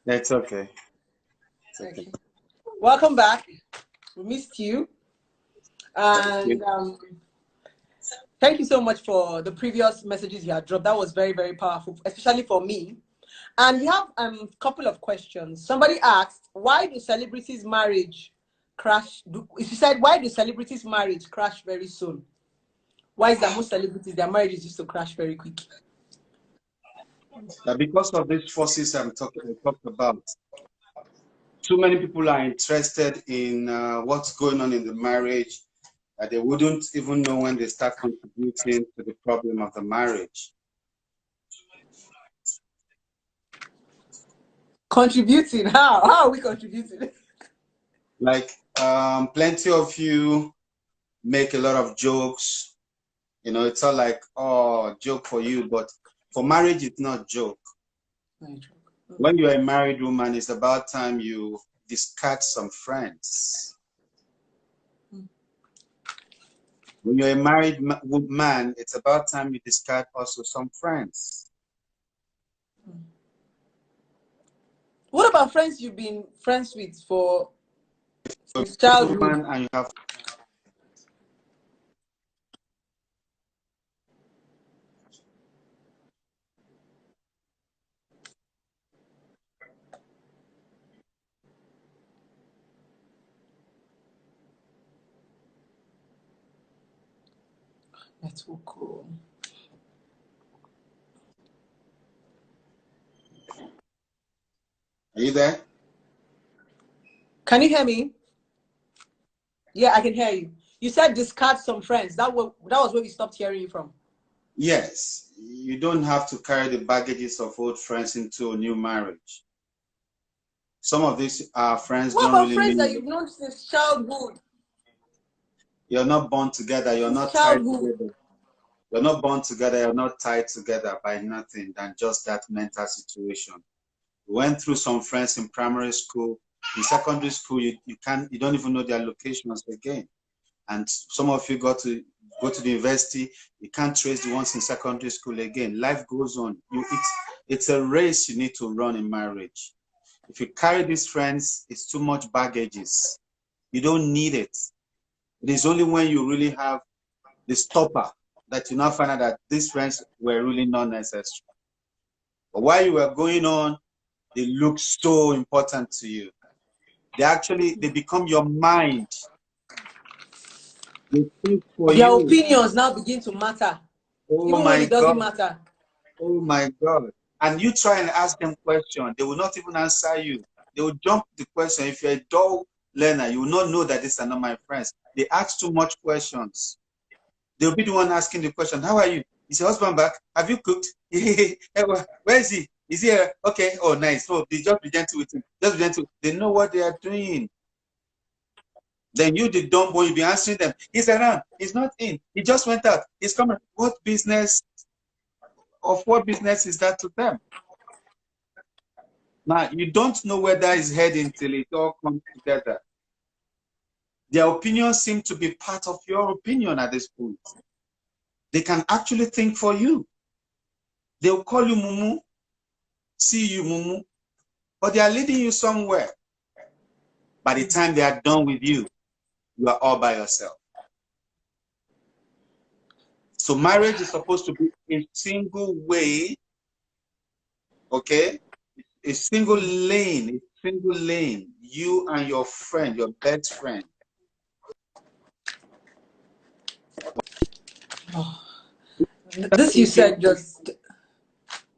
That's okay. It's okay. Okay. Welcome back. We missed you. And thank you so much for the previous messages you had dropped. That was very, very powerful, especially for me. And we have a couple of questions. Somebody asked, why do celebrities' marriage crash? She said, why do celebrities' marriage crash very soon? Why is that most celebrities, their marriages used to crash very quick? Because of these forces I talked about, too many people are interested in what's going on in the marriage that they wouldn't even know when they start contributing to the problem of the marriage. Contributing? How? How are we contributing? Like plenty of you make a lot of jokes. You know, it's all like, oh, joke for you, but for marriage, it's not joke. When you're a married woman, it's about time you discard some friends. When you're a married man, it's about time you discard also some friends. What about friends you've been friends with for since childhood? And you have That's so cool. Are you there? Can you hear me? Yeah, I can hear you. You said discard some friends. That was where we stopped hearing you from. Yes. You don't have to carry the baggages of old friends into a new marriage. Some of these friends What don't about really friends mean that you've known since childhood? you're not born together, you're not tied together. You're not born together, you're not tied together by nothing than just that mental situation. We went through some friends in primary school. In secondary school, you don't even know their locations again. And some of you got to go to the university, you can't trace the ones in secondary school again. Life goes on. It's a race you need to run in marriage. If you carry these friends, it's too much baggages. You don't need it. It is only when you really have the stopper that you now find out that these friends were really not necessary. But while you were going on, they look so important to you. They become your mind. They think for Their you. opinions now begin to matter. Oh even my when it doesn't God. matter. Oh my God. And you try and ask them questions, they will not even answer you. They will jump the question. If you're a dull learner, you will not know that these are not my friends. They ask too much questions. They'll be the one asking the question, how are you? Is your husband back? Have you cooked? Where is he? Is he here? Okay, oh nice. Oh, just be gentle with him. Just be gentle. They know what they are doing. Then you, the dumb boy, you'll be answering them. He's around. He's not in. He just went out. He's coming. What business is that to them? Now, you don't know where that is heading till it all comes together. Their opinions seem to be part of your opinion at this point. They can actually think for you. They'll call you Mumu, see you Mumu, but they are leading you somewhere. By the time they are done with you, you are all by yourself. So marriage is supposed to be a single way, okay? A single lane, you and your friend, your best friend. Oh. This you said just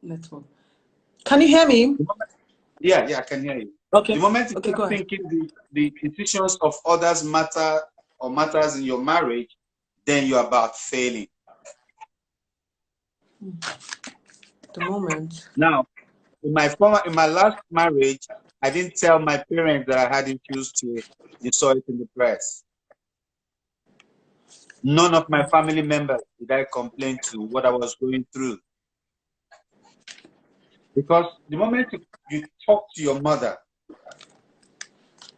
network. Can you hear me? Yeah, I can hear you. Okay. The moment you start thinking the decisions of others matters in your marriage, then you're about failing. The moment. Now, in my last marriage, I didn't tell my parents that I had issues to they saw it in the press. None of my family members did I complain to what I was going through. Because the moment you talk to your mother,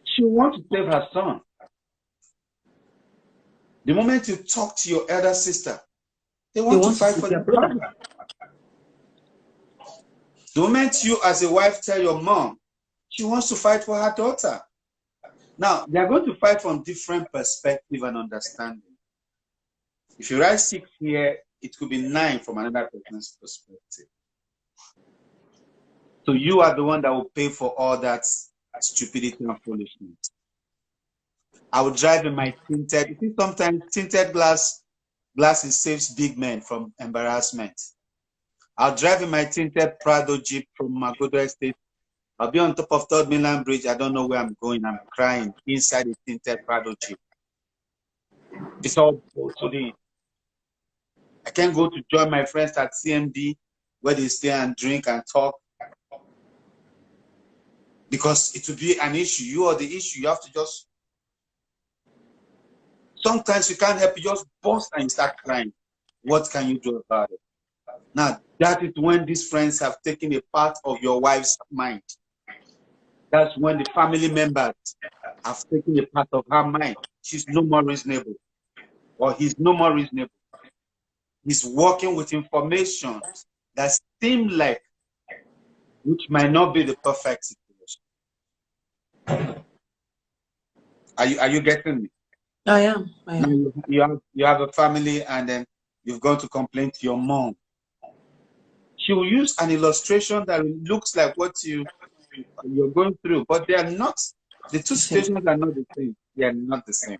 she wants to save her son. The moment you talk to your elder sister, they want to fight for their brother. The moment you as a wife tell your mom She wants to fight for her daughter. Now, they are going to fight from different perspective and understanding. If you write 6 here, it could be 9 from another person's perspective. So you are the one that will pay for all that stupidity and foolishness. I will drive in my tinted. You see, sometimes tinted glasses saves big men from embarrassment. I'll drive in my tinted Prado Jeep from Magodo Estate. I'll be on top of Third Mainland Bridge. I don't know where I'm going. I'm crying inside a tinted Prado Jeep. It's all totally. I can't go to join my friends at CMD where they stay and drink and talk, because it will be an issue. You are the issue. You have to just. Sometimes you can't help. You just burst and you start crying. What can you do about it? Now, that is when these friends have taken a part of your wife's mind. That's when the family members have taken a part of her mind. She's no more reasonable, or he's no more reasonable. He's working with information that seem like, which might not be the perfect situation. Are you getting me? I am. You have a family, and then you've gone to complain to your mom. She will use an illustration that looks like what you're going through, but they are not. The two situations are not the same. They are not the same.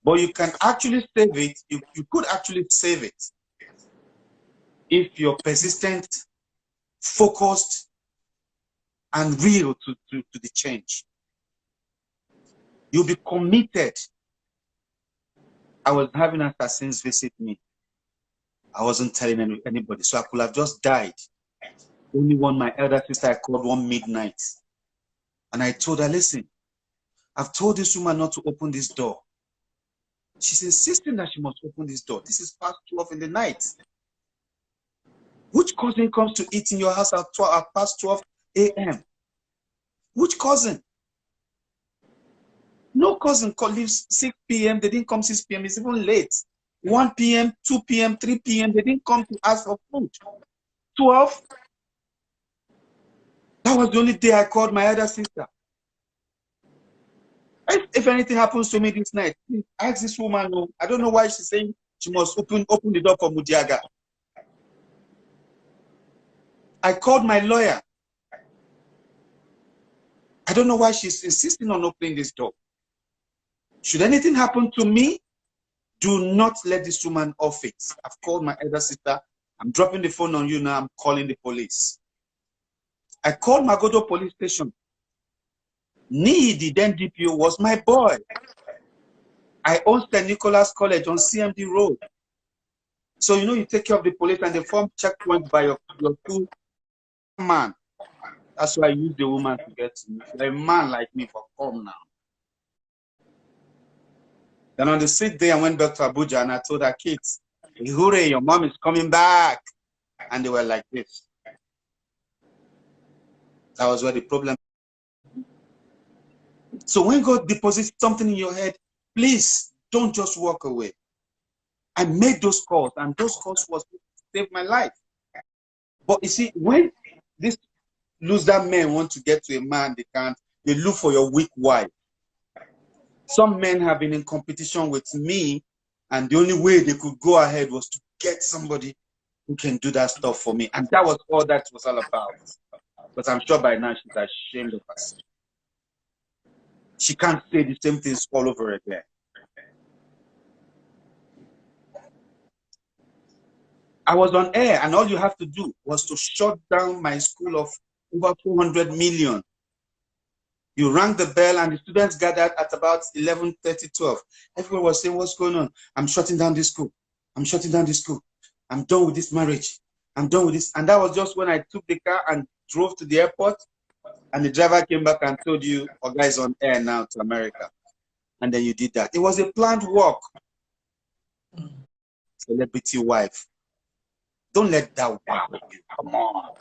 But you can actually save it. You could actually save it if you're persistent, focused, and real to the change. You'll be committed. I was having assassins visit me. I wasn't telling anybody, so I could have just died. Only one, my elder sister, I called one midnight. And I told her, listen, I've told this woman not to open this door. She's insisting that she must open this door. This is past 12 in the night. Which cousin comes to eat in your house at past 12 a.m.? Which cousin? No cousin leaves 6 p.m. They didn't come 6 p.m. It's even late. 1 p.m., 2 p.m., 3 p.m. They didn't come to ask for food. 12. That was the only day I called my other sister. If anything happens to me this night, please ask this woman. No, I don't know why she's saying she must open the door for Mudiaga. I called my lawyer. I don't know why she's insisting on opening this door. Should anything happen to me, do not let this woman off it. I've called my elder sister. I'm dropping the phone on you now. I'm calling the police. I called Magodo police station. Needy, then DPO, was my boy. I own St. Nicholas College on CMD Road. So, you know, you take care of the police and they form checkpoint by your two man. That's why I use the woman to get to me. A man like me for come now. Then on the 6th day, I went back to Abuja and I told her kids, hooray, your mom is coming back. And they were like this. That was where the problem. So when God deposits something in your head, please don't just walk away. I made those calls, and those calls was to save my life. But you see, when these loser men want to get to a man, they can't. They look for your weak wife. Some men have been in competition with me, and the only way they could go ahead was to get somebody who can do that stuff for me. And that was all that was all about. But I'm sure by now she's ashamed of herself. She can't say the same things all over again. I was on air, and all you have to do was to shut down my school of over 400 million. You rang the bell, and the students gathered at about 11:30, 12. Everyone was saying, what's going on? I'm shutting down this school. I'm shutting down this school. I'm done with this marriage. I'm done with this. And that was just when I took the car and drove to the airport, and the driver came back and told you, oh, guys, on air now to America. And then you did that. It was a planned walk. Celebrity wife. Don't let that wow you. Come on.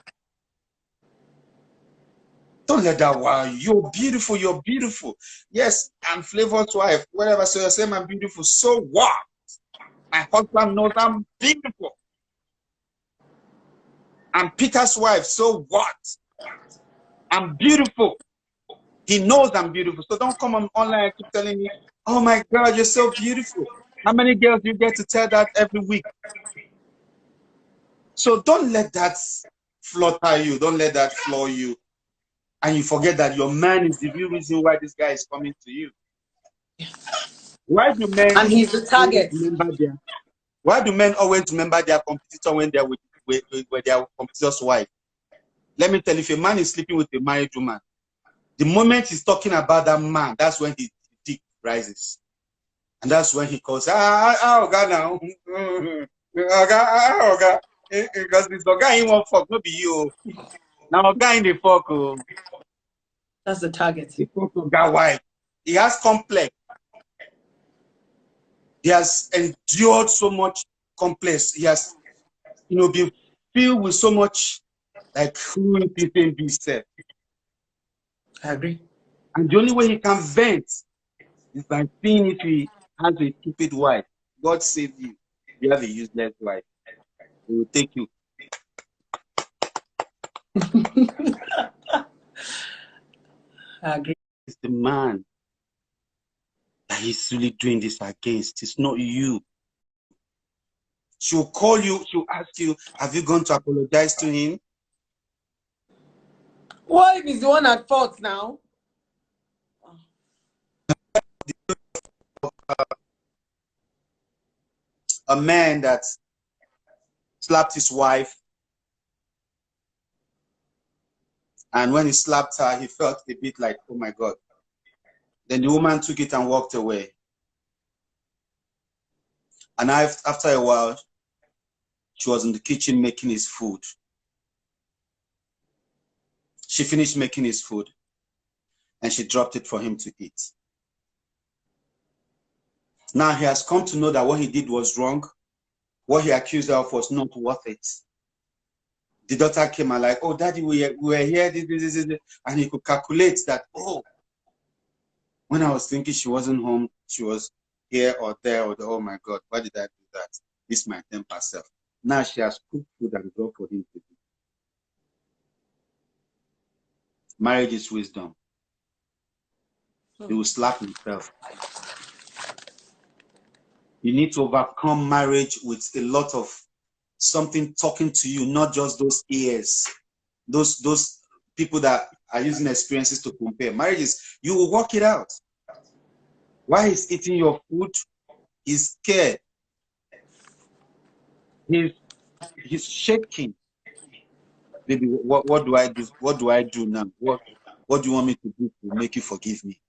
Don't let that wow you. You're beautiful. You're beautiful. Yes, I'm Flavor's wife. Whatever. So you're saying I'm beautiful. So what? My husband knows I'm beautiful. I'm Peter's wife. So what? I'm beautiful. He knows I'm beautiful. So don't come on online and keep telling me, oh my God, you're so beautiful. How many girls do you get to tell that every week? So don't let that flutter you. Don't let that floor you. And you forget that your man is the real reason why this guy is coming to you. Why do men And he's the target. Why do men always remember their competitor when they're with their competitor's wife? Let me tell you, if a man is sleeping with a married woman, the moment he's talking about that man, that's when his dick rises. And that's when he calls, God now. God. Because this guy in one fuck, not be you. Now guy in the fuck. That's the target. The fuck of that wife. He has complex. He has endured so much complex. He has, been filled with so much like who is himself. I agree. And the only way he can vent is by seeing if he has a stupid wife. God save you. You have a useless wife. He will take you. I agree. It's the man that he's really doing this against. It's not you. She'll call you, she'll ask you, have you gone to apologize to him? What if he's the one at fault now? A man that slapped his wife, and when he slapped her, he felt a bit like, oh my God. Then the woman took it and walked away. And after a while, she was in the kitchen making his food. She finished making his food, and she dropped it for him to eat. Now he has come to know that what he did was wrong. What he accused her of was not worth it. The daughter came and like, oh, daddy, we were here, this. And he could calculate that, oh, when I was thinking she wasn't home, she was here or there, or oh my God, why did I do that? This might temper herself. Now she has cooked food and brought for him to do. Marriage is wisdom. He will slap himself. You need to overcome marriage with a lot of something talking to you, not just those ears, those people that are using experiences to compare. Marriage is, you will work it out. Why he's eating your food? He's scared. He's shaking. Baby, what do I do? What do I do now? What do you want me to do to make you forgive me?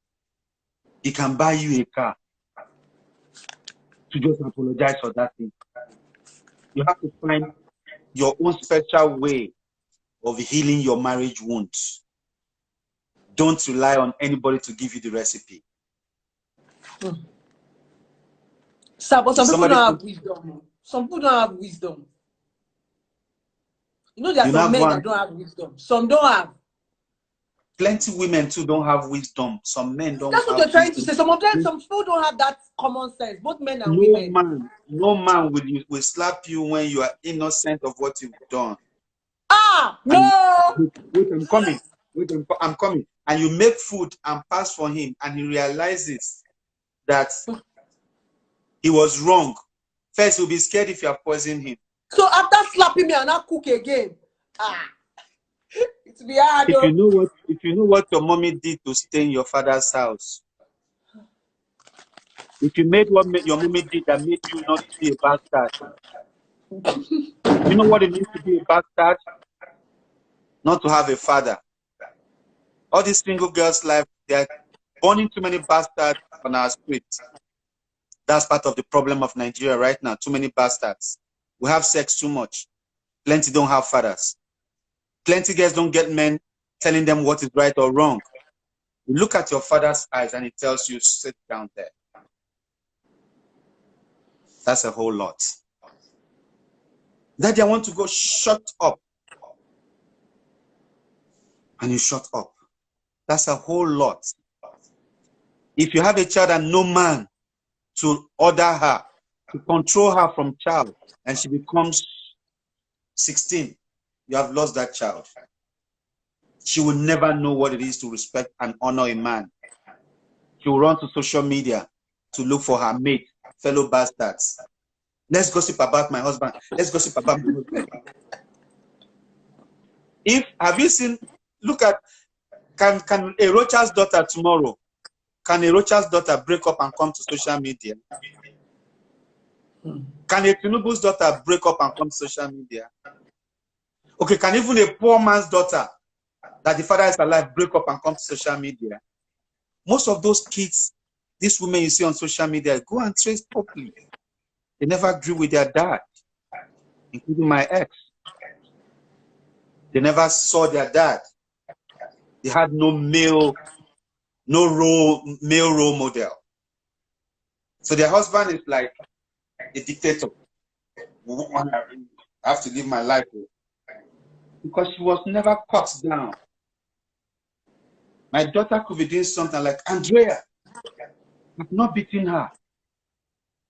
He can buy you a car to just apologize for that thing. You have to find your own special way of healing your marriage wounds. Don't rely on anybody to give you the recipe. Sir, but some people don't have wisdom. Some people don't have wisdom. You know, there are some men that don't have wisdom. Some don't have. Plenty women too don't have wisdom. Some men don't. That's what you're trying to say. Some of them, some people don't have that common sense. Both men and women. No man will slap you when you are innocent of what you've done. Ah, no. Wait, I'm coming. Wait, I'm coming. And you make food and pass for him, and he realizes that he was wrong. First, he'll be scared if you are poisoning him. So after slapping me, I'll not cook again. Ah. It's be hard. If you know what your mommy did to stay in your father's house, if you made what your mommy did that made you not to be a bastard, you know what it means to be a bastard? Not to have a father. All these single girls' life, they're born too many bastards on our streets. That's part of the problem of Nigeria right now. Too many bastards. We have sex too much. Plenty don't have fathers. Plenty girls don't get men telling them what is right or wrong. You look at your father's eyes and it tells you, sit down there. That's a whole lot. Daddy, I want to go, shut up. And you shut up. That's a whole lot. If you have a child and no man to order her, to control her from child, and she becomes 16, you have lost that child. She will never know what it is to respect and honor a man. She will run to social media to look for her mate, fellow bastards. Let's gossip about my husband. Let's gossip about my husband. Have you seen, look at, can a Rocha's daughter tomorrow, can a Rocha's daughter break up and come to social media? Can a Tinubu's daughter break up and come to social media? Okay, can even a poor man's daughter that the father is alive break up and come to social media? Most of those kids, these women you see on social media, go and trace properly. They never grew with their dad, including my ex. They never saw their dad. They had no male role model. So their husband is like a dictator. I have to live my life because she was never cut down. My daughter could be doing something like, Andrea, I've not beaten her.